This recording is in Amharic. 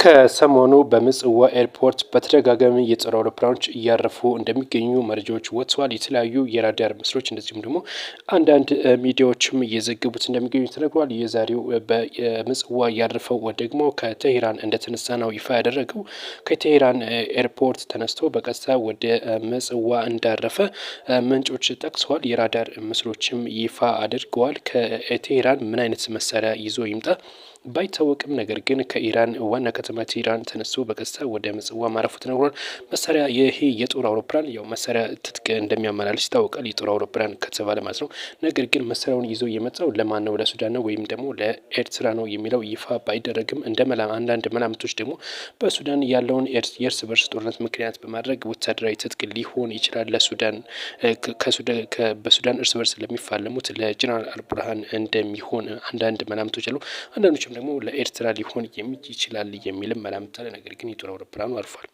ከሰሞኑ በምጽዋ ኤርፖርት በተደጋጋሚ የጦር አውሮፕላኖች እያረፉ እንደሚገኙ መረጃዎች ወጥተዋል። የተለያዩ የራዳር ምስሎች እንደዚሁም ደግሞ አንዳንድ ሚዲያዎችም እየዘገቡት እንደሚገኙ ተነግሯል። የዛሬው በምጽዋ ያረፈው ደግሞ ከቴሄራን እንደተነሳ ነው ይፋ ያደረገው። ከቴሄራን ኤርፖርት ተነስቶ በቀጥታ ወደ ምጽዋ እንዳረፈ ምንጮች ጠቅሰዋል። የራዳር ምስሎችም ይፋ አድርገዋል። ከቴሄራን ምን አይነት መሳሪያ ይዞ ይምጣ ባይታወቅም ነገር ግን ከኢራን ዋና ከተማ ቴሄራን ተነስቶ በቀጥታ ወደ ምጽዋ ማረፉ ተነግሯል። መሳሪያ ይሄ የጦር አውሮፕላን ያው መሳሪያ ትጥቅ እንደሚያመላልስ ይታወቃል። የጦር አውሮፕላን ከተባለ ማለት ነው። ነገር ግን መሳሪያውን ይዞ የመጣው ለማን ነው? ለሱዳን ነው ወይም ደግሞ ለኤርትራ ነው የሚለው ይፋ ባይደረግም እንደ አንዳንድ መላምቶች ደግሞ በሱዳን ያለውን የእርስ በርስ ጦርነት ምክንያት በማድረግ ወታደራዊ ትጥቅ ሊሆን ይችላል ለሱዳን በሱዳን እርስ በርስ ለሚፋለሙት ለጀነራል አልቡርሃን እንደሚሆን አንዳንድ መላምቶች አሉ። አንዳንዶችም ደግሞ ለኤርትራ ሊሆን ይችላል የሚልም መላምት አለ። ነገር ግን የጦር አውሮፕላኑ አርፏል።